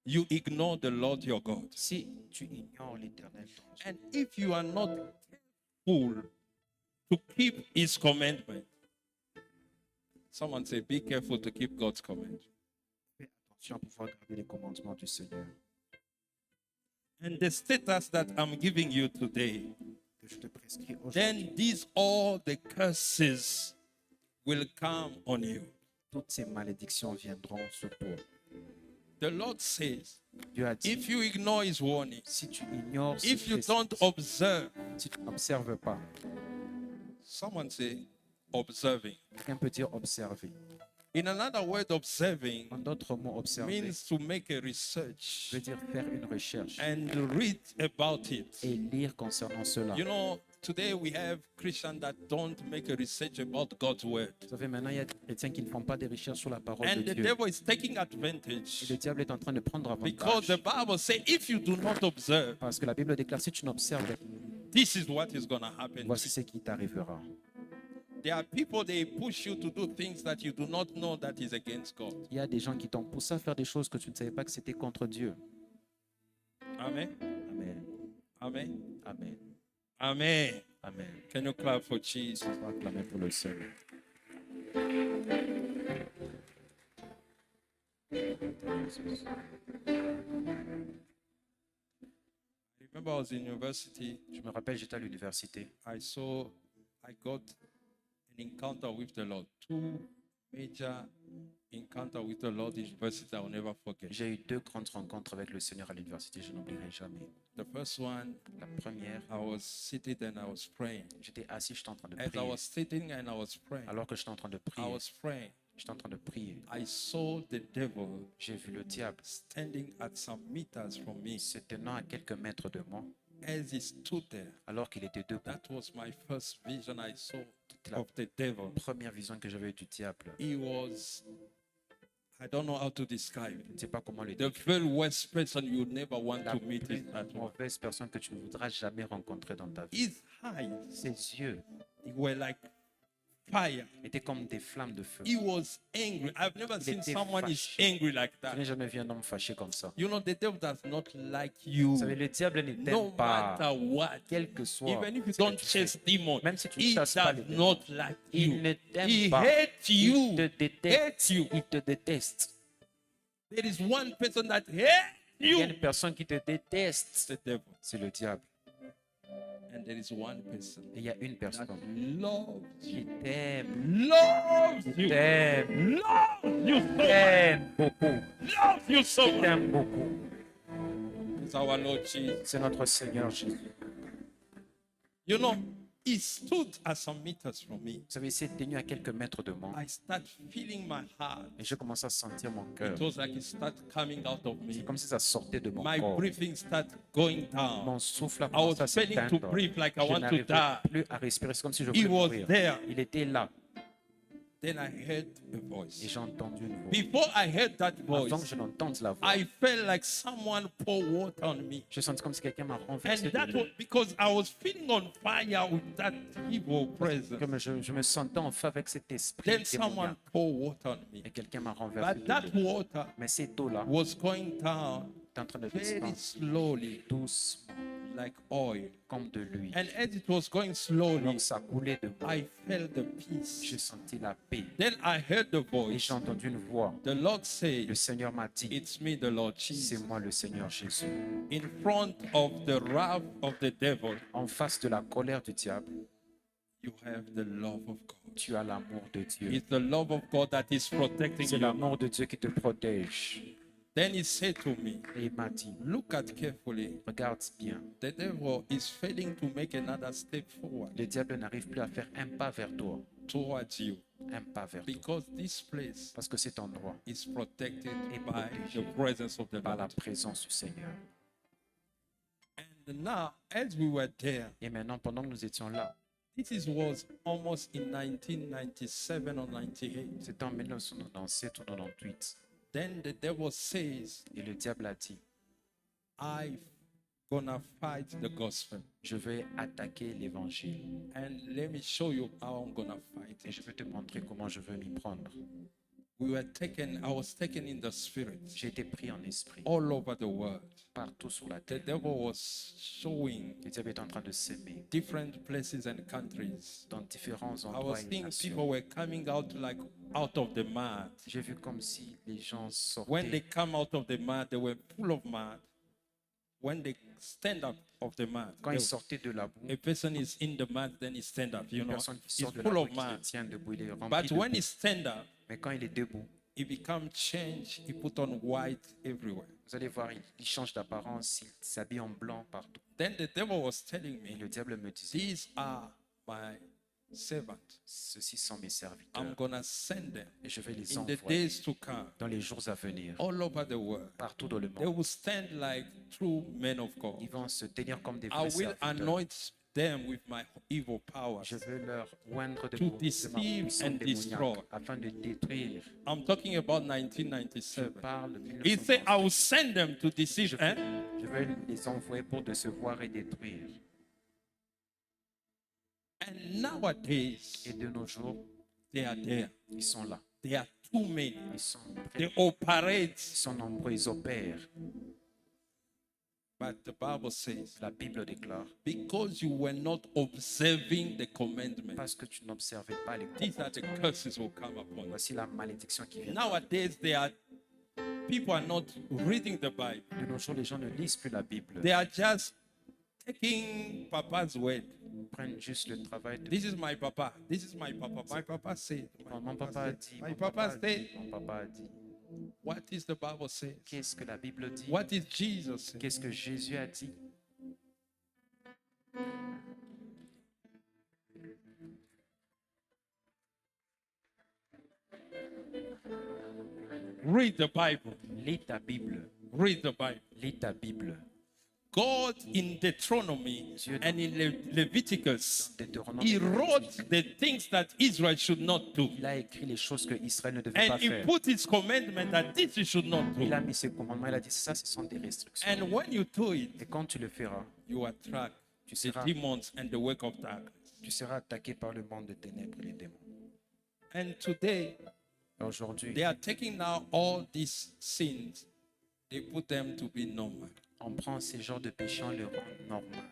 you ignore the Lord your God, Si tu ignores l'éternel, ton Dieu, and if you are not careful to keep his commandment, someone say, be careful to keep God's command. fais attention à pouvoir garder les commandements du Seigneur. And the status that I'm giving you today, Que je te prescris aujourd'hui. then these all the curses will come on you. Toutes ces malédictions viendront sur toi. The Lord says, Dieu a dit, if you ignore his warning, si tu ignores, if you don't observe, si tu n'observes pas, someone say observing. quelqu'un peut dire observer. In another word, observing En d'autres mots, observer means to make a research veut dire faire une recherche and read about it. et lire concernant cela. You know, today we have Christians that don't make a research about God's word. Vous savez, maintenant, il y a des chrétiens qui ne font pas des recherches sur la parole And de the Dieu. devil is taking Et advantage le diable est en train de prendre because avantage. the Bible says if you do not observe, Parce que la Bible déclare, si tu n'observes, this is what is going to happen. voici ce qui t'arrivera. There are people, they push you to do things that you do not know that is against God. Il y a des gens qui t'ont poussé à faire des choses que tu ne savais pas que c'était contre Dieu. Amen. Amen. Amen. Amen. Amen. Amen. Can you clap for Jesus? On va acclamer pour le Seigneur. Remember, I was in university. Je me rappelle, j'étais à l'université. I got an encounter with the Lord. Two major encounter with the Lord in university I will never forget. J'ai eu 2 grandes rencontres avec le Seigneur à l'université, je n'oublierai jamais. The first one, La première, I was seated and I was praying. j'étais assis, j'étais en train de As I prier. was sitting and I was praying, Alors que j'étais en train de I prier, was praying. j'étais en train de prier. I saw the devil J'ai vu le diable standing at some meters from me. se tenant à quelques mètres de moi, As he stood there, alors qu'il était debout. that was my first vision I saw C'était la of the devil. première vision que j'avais eue du diable. He was, I don't know how to describe Je it. ne sais pas comment le The décrire. very worst person you never want La to meet plus is that one. mauvaise personne que tu ne voudras jamais rencontrer dans ta vie. His eyes Ses yeux were like fire. étaient comme des flammes de feu. He was angry. I've never seen était someone is fâché. angry like Je that. n'ai jamais vu un homme fâché comme ça. You know, the devil does not like you. Vous savez, le diable ne No t'aime pas, matter what. quel que soit Even if you ce que don't tu fais. chase demons, Même si tu he ne chasses pas does les démons, not like il you. ne t'aime He pas. hates Il you. te déteste. Hates you. Il te déteste. There is one person that hates Il y a you. une personne qui te déteste. It's the devil. C'est le diable. And there is one person Et il y a une that personne loves qui you. t'aime. Loves Qui you. t'aime. Loves you so much. T'aime beaucoup. Loves you so much. T'aime beaucoup. It's our Lord Jesus. C'est notre Seigneur Jésus. You know, he stood at some meters from me. Vous savez, il s'est tenu à quelques mètres de moi. I start feeling my heart. Et je commence à sentir mon cœur. It was like it started coming out of me. C'est comme si ça sortait de mon My corps. breathing started going down. Mon souffle a I was commencé à failing to s'éteindre. breathe like I Je want to n'arrivais die. plus à respirer. C'est comme si je He voulais was mourir. there. Il était là. Then I heard a Et voice. j'ai entendu une voix. Before I heard that Avant que voice, je n'entende la voix, I felt like someone pour water on me. je sentis comme si quelqu'un m'a renversé And that de was l'eau. because I was feeling on fire with that evil presence. Comme je me sentais en feu avec cet esprit Then someone démoniaque. pour water on me. Et quelqu'un m'a renversé But de that l'eau. water Mais cette eau-là was going down est en train de very descendre slowly, doucement, like oil. comme de l'huile. And as it was going slowly, Donc ça coulait de moi. I felt the J'ai peace. senti la paix. Then I heard the Et voice. j'ai entendu une voix. The Lord Le said, Seigneur m'a dit, it's me, the Lord c'est Jesus. moi le Seigneur Jésus. In front of the wrath of the devil, En face de la colère du diable, you have the love of God. tu as l'amour de Dieu. It's the love of God that is protecting C'est you. l'amour de Dieu qui te protège. Then he said to me, Et il m'a dit, look at carefully. regarde bien, The devil is failing to make another step forward le diable n'arrive plus à faire un pas vers toi. towards you Un pas vers toi. because this place Parce que cet endroit is protected est by protégé the presence of the par la Lord. présence du Seigneur. And now, as we were there, Et maintenant, pendant que nous étions là, was almost in 1997 or 98. c'était en 1997 ou 1998, Then the devil says, et le diable a dit, I'm gonna fight the gospel. je vais attaquer l'évangile. And let me show you how I'm gonna fight Et it. je vais te montrer comment je veux m'y prendre. I was taken in the spirit J'ai été pris en esprit all over the world. partout sur la The terre. devil was showing Le diable est en train de s'aimer different places and countries. dans différents I endroits was et seeing nations. people were coming out like out of the mud. J'ai vu comme si les gens When they sortaient. come out of the mud, they were full of mud. When they stand up of the mud, Quand ils sortaient de la boue, a person is in the mud, then he stand up. You une know, personne qui he's sort de la full boue of qui se mud. tient debout, il est rempli But de when boue. he stand up, Mais quand il est debout, he becomes changed. He put on white everywhere. Vous allez voir, il change d'apparence, il s'habille en blanc partout. Then the devil was telling Et me, le diable me disait, these are my servants. ceux-ci sont mes I'm serviteurs gonna send them et je vais les in the envoyer days to come dans les jours à venir, all over the world. partout dans le They monde. will stand like true men of God. Ils vont se tenir comme des I vrais will serviteurs. anoint them with my evil powers. Je veux leur oindre de To ma deceive puissance and destroy. démoniaque afin de détruire. I'm talking about Je 1997. parle de He said, I 1990. will send them to deceive. Eh? Je vais les envoyer pour décevoir et détruire. And nowadays, Et de nos jours, they are there. ils sont là. They are too many. Ils sont They prêts. Ils operate. sont nombreux, ils opèrent. But the Bible says, La Bible déclare, because you were not observing the commandments, parce que tu n'observais pas les these are the commandements, curses will come upon us. voici la malédiction qui vient. Nowadays, people are not reading the Bible. De nos jours, les gens ne lisent plus la Bible. They are just taking Papa's word. Ils prennent juste le travail de... This is my Papa. This is my Papa. My Papa said. Mon papa a dit, My mon Papa papa a said. dit, mon papa a dit. What is the Bible say? Qu'est-ce que la Bible dit? What is Jesus say? Qu'est-ce que Jésus a dit? Read the Bible. Lis ta Bible. Read the Bible. Lis ta Bible. God in Deuteronomy and in Leviticus, Deutéronome, He wrote the things that Israel should not do. il a écrit les choses que Israël ne devait pas And He faire. put His commandment that this you should not Il do. a mis ses commandements, il a dit ça, ce sont des restrictions. And when you do it, Et quand tu le feras, you attract tu the seras, demons and the work of darkness. tu seras attaqué par le monde de ténèbres et les démons. And today, Aujourd'hui, they are taking now all these sins, they put them to be normal. on prend ces genres de péchés, on les rend normal.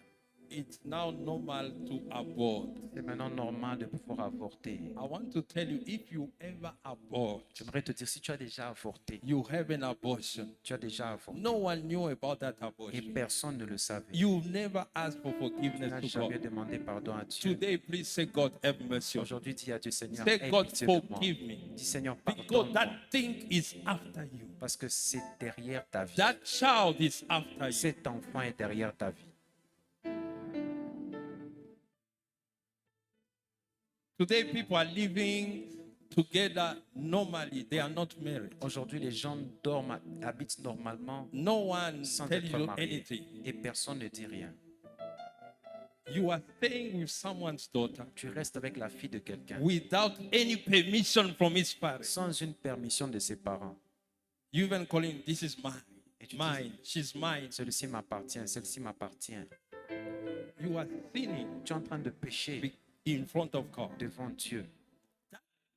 It's now normal to abort. C'est maintenant normal de pouvoir avorter. I want to tell you, if you ever abort, J'aimerais te dire, si tu as déjà avorté, you have an abortion. tu as déjà avorté, No one knew about that et abortion. personne ne le savait. You never asked for Tu forgiveness n'as to jamais God. demandé pardon à Dieu. Today, please say, God, have mercy on me. Aujourd'hui, dis à Dieu, Seigneur, Say, aie God, pitié de moi. forgive me. Dis, Seigneur, Because pardonne-moi. that thing is after you. Parce que c'est derrière ta vie. That child is after you. Cet enfant est derrière ta vie. Today, people are living together normally. They are not married. Aujourd'hui, les gens dorment, habitent normalement No one sans tell être you mariés. anything. Et personne ne dit rien. You are staying with someone's daughter Tu restes avec la fille de quelqu'un without any permission from his parents. sans une permission de ses parents. You even calling, this is mine. Et tu Mine. She's mine. dis, celui-ci m'appartient, celle-ci m'appartient. You are sinning Tu es en train de pécher in front of God. devant Dieu.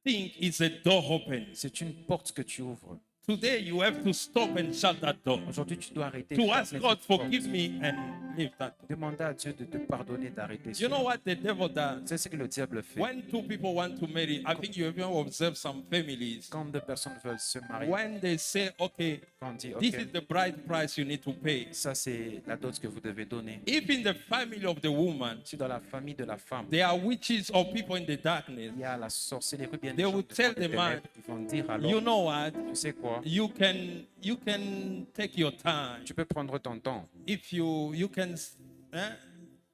Think is a door open. C'est une porte que tu ouvres. Today you have to stop and shut that door. Aujourd'hui, tu dois arrêter. To de ask fermer God, cette porte. forgive me and leave that door. Demander à Dieu de te pardonner, d'arrêter You know cela. what the devil does? C'est ce que le diable fait. When two people want to marry, I think you have even observed some families. Quand deux personnes veulent se marier, When they say, okay, quand on dit, this OK, is the bride price you need to pay. ça c'est la dot que vous devez donner. If in the family of the woman, Si dans la famille de la femme, there are witches or people in the darkness, il y a la sorcellerie, bien They des gens will de tell dans the les man, ténèbres, ils vont dire alors, you know what? tu sais quoi, You can take your time. tu peux prendre ton temps. If you can,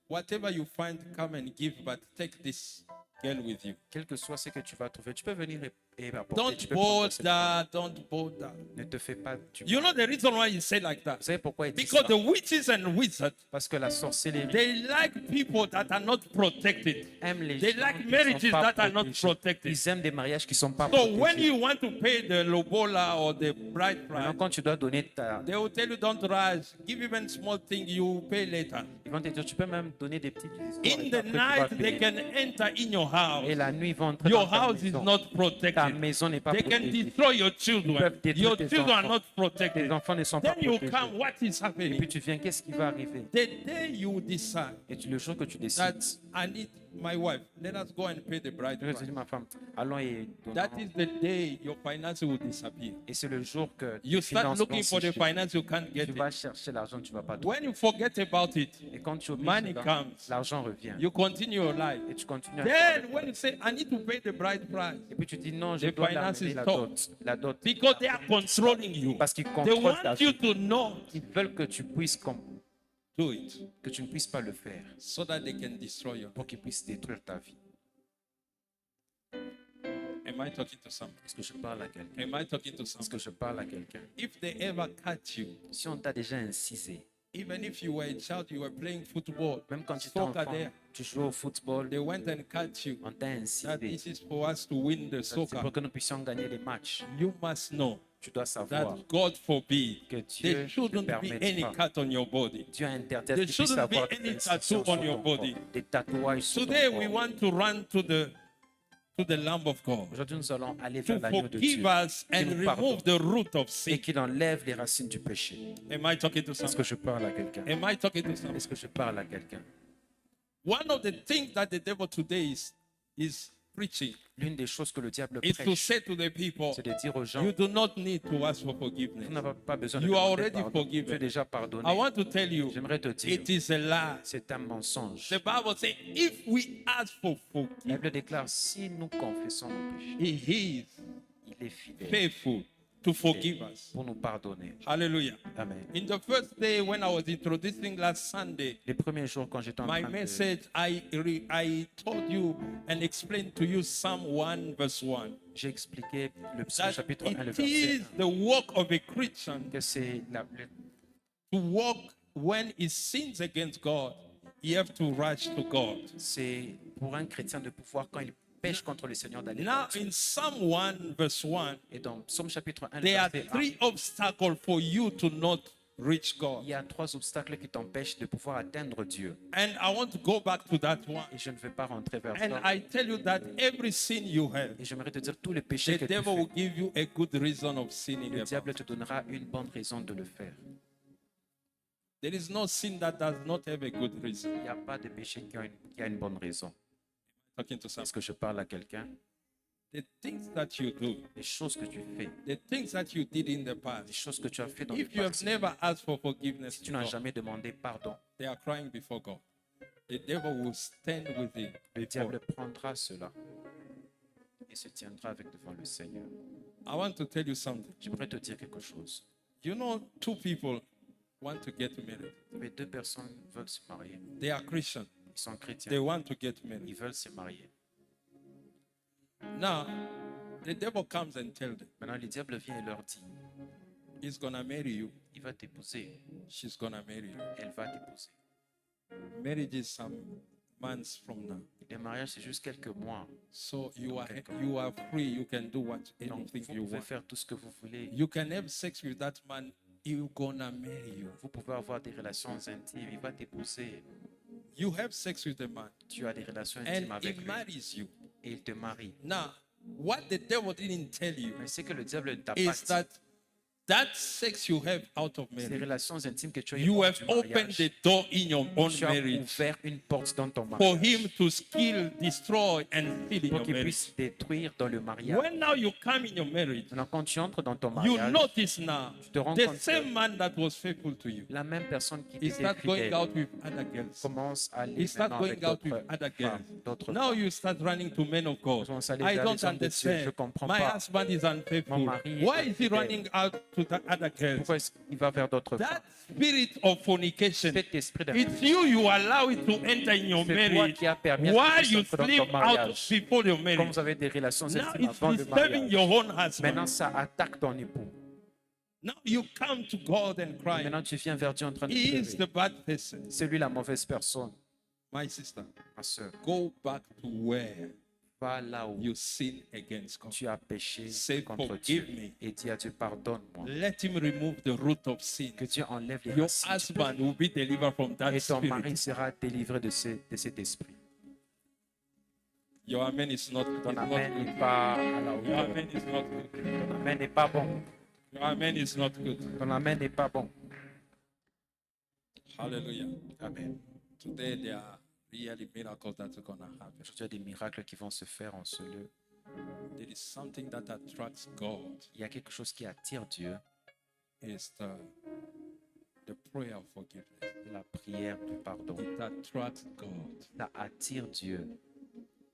whatever you find, come and give, but take this girl with you. Quel que soit ce que tu vas trouver, tu peux venir et apporter. Don't Tu peux prendre cette- don't bother. Ne te fais pas du You mal. know the reason why he said like that? Vous savez pourquoi il dit Because ça? the witches and wizards, Parce que la sorcellerie they like people that are not protected. aime les They gens like qui marriages sont pas that are not protégés. protected. Ils aiment des mariages qui sont pas So when protégés. you want to pay the lobola or the bride Maintenant, price, quand tu dois donner ta... they will tell you don't rush. Give even small thing, you pay later. Ils vont te dire, tu peux même donner des petites histoires. In et the après, tu vas night, they payer. can enter in your house. Et la nuit, ils vont entrer Your dans ta house is maison. not Ta protected. maison n'est pas They can protégée. destroy your Ils children. peuvent détruire Your tes children are enfants. not Tes protected. enfants ne sont pas Then you protégés. come, what is Et puis happening? tu viens, qu'est-ce qui va arriver? The day you decide Et le jour que tu décides that I need my wife, let us go and pay the bride Je lui ai price. dit, ma femme, allons et donnons. That is the day your finances will disappear. Et c'est le jour que You tes start finances looking vont for the sécher. finance, you can't get Tu it. vas chercher l'argent, tu ne vas pas trouver. When you forget about it, Et quand tu oublies money cela, comes. l'argent revient. You continue your life. Et tu continues à Then faire. when you say, I need to pay the bride price, Et puis tu dis non, je the dois finance l'amener is la top. dot. La dot. because they are controlling you, Parce qu'ils they contrôlent ta want you vie. to know, Ils veulent que tu puisses do it, que tu ne puisses pas le faire so that they can destroy you. pour qu'ils puissent détruire ta vie. Am I talking to someone? Est-ce que je parle à quelqu'un? Am I talking to Est-ce someone? que je parle à quelqu'un? If they ever catch you, Si on t'a déjà incisé, even if you were a child, you were playing football, même quand tu étais soccer enfant, there, tu jouais au football, they went and catch you. on t'a That incisé. this is for us to win the C'est pour soccer. que nous puissions gagner les matchs. You must know Tu dois savoir that God forbid que Dieu there ne shouldn't be permette any pas. cut on your body. Dieu a interdit à ce There qu'il puisse shouldn't be avoir any des incisions tattoo sur on your ton corps, body. des tatouages sur ton Today we corps. want to run to the Lamb of God Aujourd'hui, nous allons aller to vers l'agneau de forgive Dieu us and nous pardonne. remove the root of et sin. qu'il enlève les racines du péché. Am I talking to Est-ce someone? que je parle à quelqu'un? Am I talking to someone? Est-ce que je parle à quelqu'un? One of the things that the devil today is preaching L'une des choses que le diable is to prêche, say to the people, c'est de dire aux gens, you do not need to ask for forgiveness. vous n'avez pas besoin de You are demander already pardon. forgiven. Tu es déjà pardonné. I want to tell you, J'aimerais te dire, it is a lie. c'est un mensonge. The Bible says, if we ask for La forgiveness, Bible déclare, si nous confessons nos péchés, He is il est fidèle faithful to forgive us. pour nous pardonner. Hallelujah. Amen. In the first day when I was introducing last Sunday, Les premiers jours, quand j'étais en my train de... message, I told you and explained to you Psalm 1 verse 1. J'ai expliqué le psaume That chapitre 1, le it verset is 1, the work of a Christian que c'est to walk when he sins against God. He have to rush to God. c'est pour un chrétien de pouvoir, quand il pêche contre le Seigneur, d'aller Now vers Dieu. in Psalm 1 verse 1, Et dans psaume chapitre 1, le there are verset 1, three obstacles for you to not reach God. il y a 3 obstacles qui t'empêchent de pouvoir atteindre Dieu. And I want to go back to that one. Et je ne vais pas rentrer vers And ça. I tell you that every sin you have, Et j'aimerais te dire tous les péchés the que tu devil will fais. give you a good reason of sinning. Le about. diable te donnera une bonne raison de le faire. There is no sin that does not have a good reason. Il n'y a pas de péché qui a une bonne raison. Talking to some. Est-ce que je parle à quelqu'un? The things that you do, Les choses que tu fais, the things that you did in the les past, choses que tu as fait dans le if you have passé, never asked for forgiveness, si tu n'as to God, jamais demandé pardon, they are crying before God. The devil will stand with you. le before. diable prendra cela et se tiendra avec devant le Seigneur. I want to tell you something. J'aimerais te dire quelque chose. You know, two people want to get married. Mais 2 personnes veulent se marier. They are Christian. Ils sont chrétiens. They want to get married. Ils veulent se marier. Now, the devil comes and tells them, Maintenant, le diable vient et leur dit, he's going to marry you. il va t'épouser. She's going to marry you. Elle va t'épouser. Marriage is some months from now. Le mariage, c'est juste quelques mois. So you are free. You can do Donc, anything vous you pouvez want. faire tout ce que vous voulez. You can have sex with that man. He's going to marry you. Vous pouvez avoir des relations intimes. Il va t'épouser. You have sex with a man Tu as des relations and intimes he avec lui. marries you. Et il te marie. Now, what the devil didn't tell you Mais c'est que le diable ne t'a pas is dit. that sex you have out of Ces marriage, relations intimes que tu as eues you hors have du opened mariage, the door in your own tu as marriage ouvert une porte dans ton for mariage him to kill, destroy, and steal in pour your qu'il marriage. puisse détruire dans le mariage. When now you come in your marriage, Maintenant, quand tu entres dans ton you mariage, notice now tu te rends the compte same que man that was faithful to you, la même personne qui he t'était starts going fidèle out with other girls. commence à He aller starts maintenant avec going out with d'autres other girls. femmes, d'autres Now you start running to men of God. Commence à aller I vers don't les hommes de Dieu. Je understand. comprends My pas. husband is unfaithful. Mon mari est Why is he infidèle. running out to the other girls? Pourquoi est-ce qu'il va vers d'autres femmes? That spirit of fornication, Cet esprit de it's you allow it to enter in your c'est toi marriage qui as permis à while ce you qu'il soit dans sleep ton out mariage. before your Comme marriage. vous avez des relations Now intimes it's avant le disturbing mariage. your own husband. Maintenant, ça attaque ton époux. Now you come to God and cry. Maintenant, tu viens vers Dieu en train de He is pleurer. the bad person. C'est lui la mauvaise personne, My sister, ma soeur. go back to where Va là où you sin against God. tu as péché Say, contre Dieu forgive me. et dis à Dieu, pardonne-moi. Let him remove the root of sin. Que Dieu enlève les Your racines du husband will be delivered from that péché. Et ton spirit. mari sera délivré de cet esprit. Your amen is not Ton good. amen n'est pas à la Your hauteur. amen is not good. Ton amen n'est pas bon. Your amen is not good. Ton amen n'est pas bon. Hallelujah. Amen. Today they are really miracles that are going to happen. Aujourd'hui, il y a des miracles qui vont se faire en ce lieu. There is something that attracts God. Il y a quelque chose qui attire Dieu, It's the prayer of forgiveness. la prière du pardon. It attracts God. Ça attire Dieu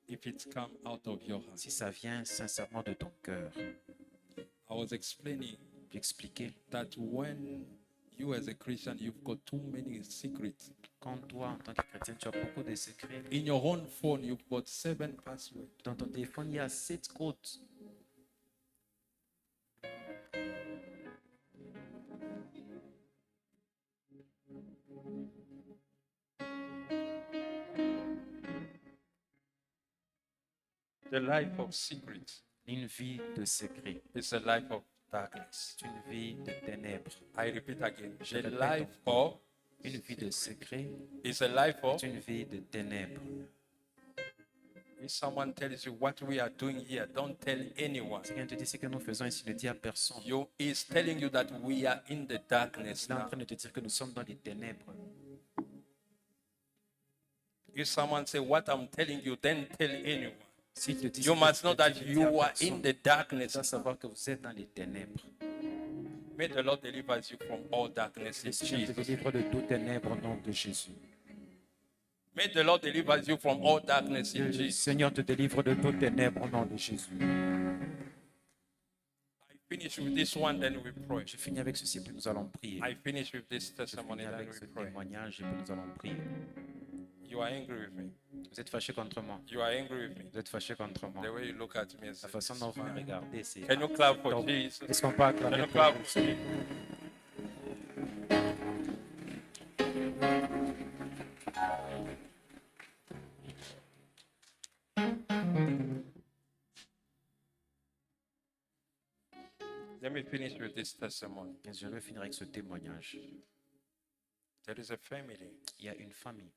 If it comes out of your heart. si ça vient sincèrement de ton cœur. I was explaining J'expliquais, that when you as a Christian, you've got too many secrets. quand toi, en tant que chrétien, tu as beaucoup de secrets, In your own phone, you've got 7 passwords. dans ton téléphone, il y a 7 codes. The life of secrets Une vie de secret, is a life of darkness. c'est une vie de ténèbres. I repeat again. Je The répète life of Une vie de secret, is a life of. c'est une vie de ténèbres. If someone tells you what we are doing here, don't tell anyone. Si quelqu'un te dit ce que nous faisons ici, ne dis à personne. You is telling you that we are in the darkness Il est en now. train de te dire que nous sommes dans les ténèbres. If someone say what I'm telling you, then tell anyone. S'il te dit You ce que must je know te that dis, ne dis à you are personne. in the darkness. Tu dois savoir que vous êtes dans les ténèbres. May the Lord deliver you from all darkness in Le Seigneur te Jesus. délivre de toutes ténèbres au nom de Jésus. May the Lord deliver you from all darkness in Le Jesus. Seigneur te délivre de toutes ténèbres au nom de Jésus. I finish with this one, then we pray. Je finis avec ceci, puis nous allons prier. I finish with this Je testimony, finis then avec ce we pray. témoignage, et puis nous allons prier. You are angry with me. Vous êtes fâché contre moi. You are angry with me. Vous êtes fâché contre moi. The way you look at me and say, La façon dont vous me regardez, c'est... can you clap for Donc, Jesus? est-ce qu'on peut Can acclamer you pour clap Jésus? for me? Let me finish with this testimony. Et je vais finir avec ce témoignage. There is a family. Il y a une famille.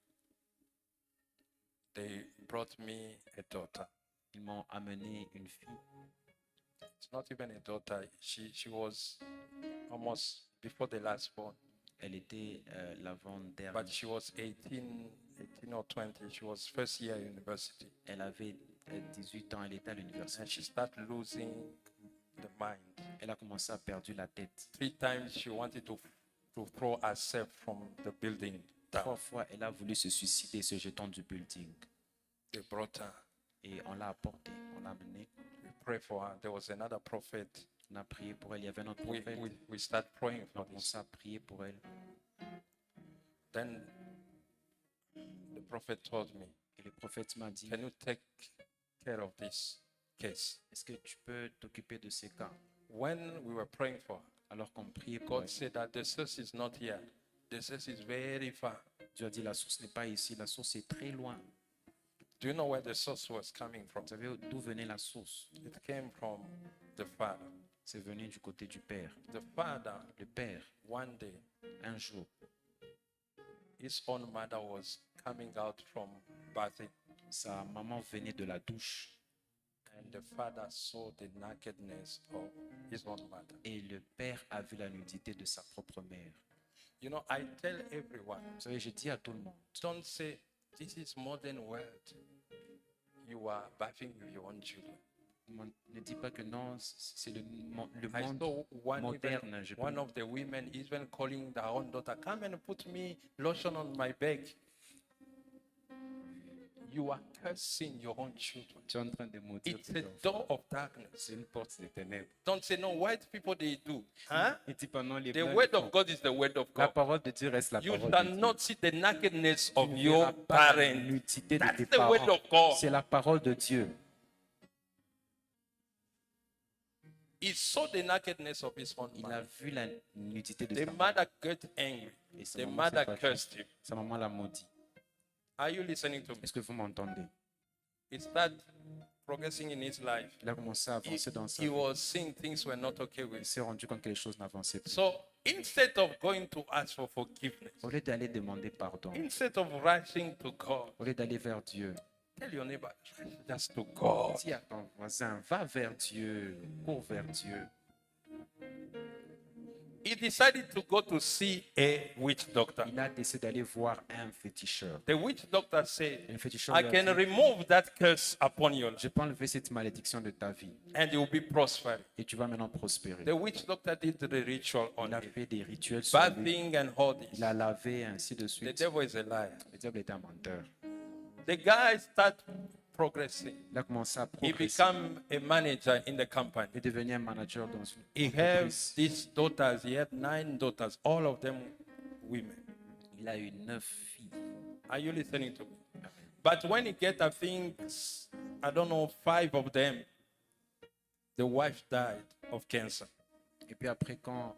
They brought me a daughter. Ils m'ont amené une fille. It's not even a daughter. She was almost before the last born. Elle était l'avant-dernière. But she was 18 or 20. She was first year university. Elle avait 18 ans, elle était à And l'université. she started losing the mind. Elle a commencé à perdre la tête. 3 times she wanted to throw herself from the building down. 3 fois, elle a voulu se suicider, se jetant du building. They brought her. Et on l'a apportée, on l'a amenée. We prayed for her. There was another prophet. On a prié pour elle. Il y avait un autre We prophète. start praying On a for this. commencé à prier pour elle. Then the prophet told me, Et le prophète m'a dit, can you take care of this case? est-ce que tu peux t'occuper de ces cas? When we were praying for her, Alors qu'on priait pour God elle, said that the source is not here. The source is very far. Dieu a dit, la source n'est pas ici, la source est très loin. Do you know where the source was coming from? Vous savez d'où venait la source? It came from the father. C'est venu du côté du Père. The father, Le Père, one day, un jour, his own mother was coming out from bathing, sa maman venait de la douche. and the father saw the nakedness of his own mother. Et le Père a vu la nudité de sa propre mère. You know, I tell everyone, Vous savez, je dis à tout le monde, don't say, this is modern world. You are bathing with your own children. ne dis pas que non, c'est le I monde saw moderne. Je peux- one of the women even calling their own daughter, come and put me lotion on my back. You are cursing your own children. Tu es en train de maudire It's tes a enfants. door of darkness. C'est une porte des ténèbres. Don't say, no, white people, they do. Huh? Et dis pas non, les The blancs, word ils font. of God is the word of La God. parole de Dieu reste la You parole shall de Dieu. not see the nakedness of Tu ne your verras pas la parents. nudité de That's tes the word parents. of God. C'est la parole de Dieu. He saw the nakedness of his own Il a mother. vu la nudité de The sa maman. mother got angry. Et sa The maman mother s'est fâchée. cursed him. Sa maman l'a maudit. Are you listening to me? Est-ce que vous m'entendez? He started progressing in his life. Il a commencé à He, avancer dans sa he vie. was seeing things were not okay Il with. s'est rendu compte que les choses n'avançaient plus. So instead of going to ask for forgiveness, Au lieu d'aller demander pardon, instead of rushing to God, au lieu d'aller vers Dieu, tell your neighbor, rush just to God. dis à ton voisin, va vers Dieu, cours vers Dieu. he decided to go to see a witch doctor. Il a décidé d'aller voir un féticheur. The witch doctor said, Le féticheur I lui a can dit, remove that curse upon your life je peux enlever cette malédiction de ta vie and you will be prospered. et tu vas maintenant prospérer. The witch doctor did the ritual on Il a him. fait des rituels sur Bad lui. thing and all this. Il a lavé, ainsi de The suite. devil is a liar. Le diable est un menteur. The guy started progressing. Il a commencé à He progresser. became a manager in the company. Il est devenu un manager dans une He had entreprise. these daughters. He had 9 daughters, all of them women. Il a eu 9 filles. Are you listening to me? But when he get, I think, I don't know, 5 of them, the wife died of cancer. Et puis après, quand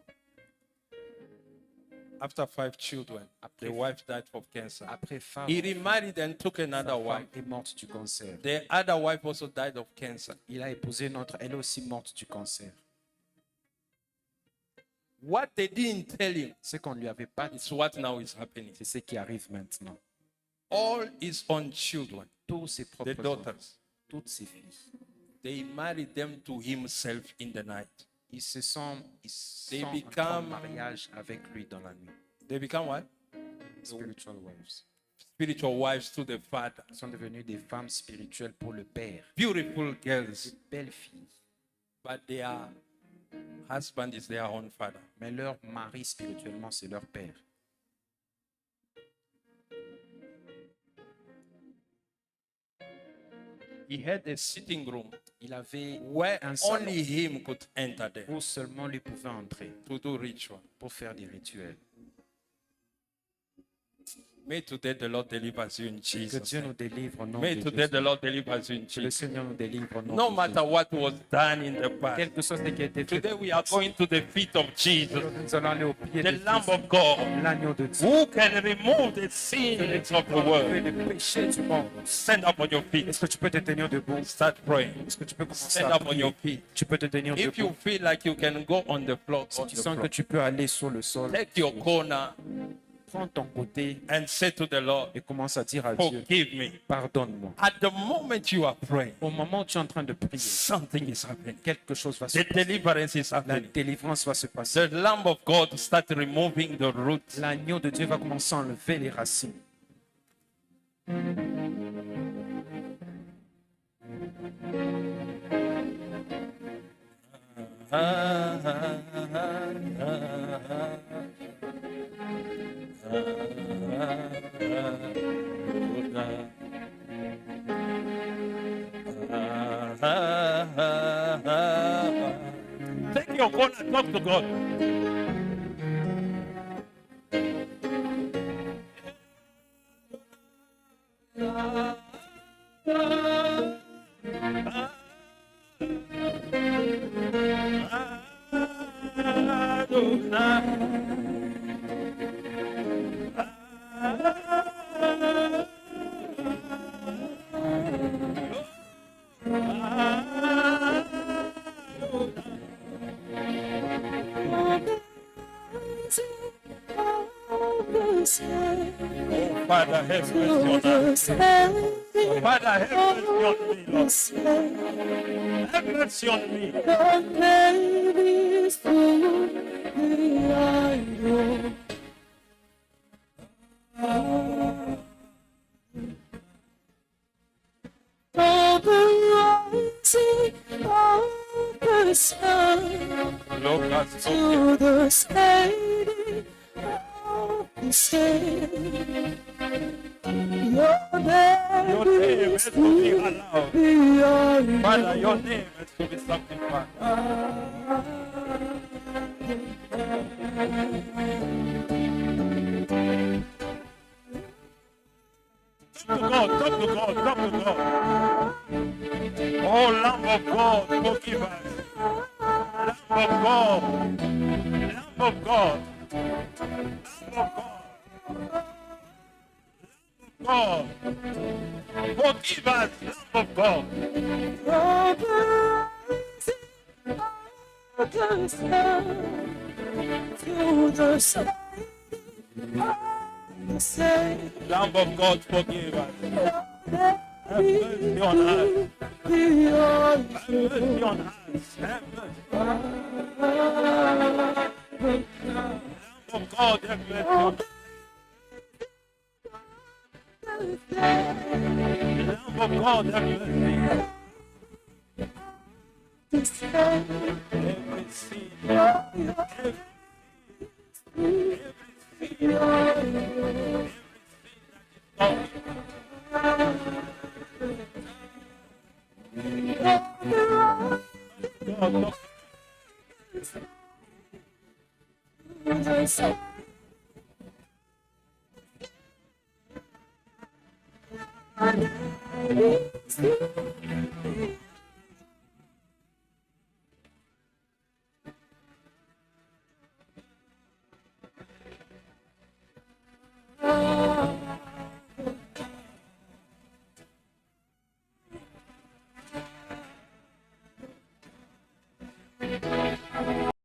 After 5 children, the wife died of cancer. après femme, He remarried and took sa another femme wife. est morte du cancer. The other wife also died of cancer. Il a épousé une autre, elle est aussi morte du cancer. What they didn't tell him Ce qu'on ne lui avait pas dit, is what now is happening. c'est ce qui arrive maintenant. All his own children, Tous ses the propres enfants, daughters, toutes ses filles, they married them to himself in the night. ils sont They entrés en become- mariage avec lui dans la nuit. They become what? Spiritual wives. Spiritual wives to the father. Ils sont devenus des femmes spirituelles pour le père. Beautiful girls, Belles filles. but their husband is their own father. Mais leur mari spirituellement, c'est leur père. He had a sitting room Il avait where un salon only him could enter there où seulement lui pouvait entrer to do ritual. pour faire des rituels. May today the Lord delivers you in Que Jesus' Dieu nous name. délivre au nom May de today Jésus. the Lord delivers you in Que le Jesus. Seigneur nous délivre au nom No de matter Jésus. what was done in the past. Quelque chose qui a été fait. Today we are going to the feet of Jesus, Nous allons aller au pied de the Lamb Jésus, of God, l'agneau de Dieu. who can remove the sins of the Enlever world. les péchés du monde. Stand up on your feet. Est-ce que tu peux te tenir debout? Start praying. Est-ce que tu peux commencer Stand à up on prier? your feet. Tu peux te tenir If you debout. feel like you can go on the floor, Si on tu the sens que floor. tu peux aller sur le sol, Take your corner prends ton côté and say to the Lord, et commence à dire à Dieu, forgive me. pardonne-moi. At the moment you are praying, Au moment où tu es en train de prier, something is happening. quelque chose va se The passer. deliverance is La happening. délivrance va se passer. The Lamb of God start removing the roots. L'agneau de Dieu va commencer à enlever les racines. Take your corner, talk to God. Father, have mercy on us. Father, have mercy on me, Lord. Have mercy on me. Lord God, To the setting of the sun. Your name your name has is to be allowed. beyond Father, your name has to be sanctified. Talk to God, talk to God, talk to God. Oh, Lamb of God, forgive us. Lamb of God, Lamb of God, Lamb of God, God, forgive us, Lamb of God. the sun. To the setting of the sun. Lamb of God, forgive us. Your Have mercy on us. beyond Have mercy on us. Have mercy. of God have mercy. The Lamb of God have mercy. Every sin,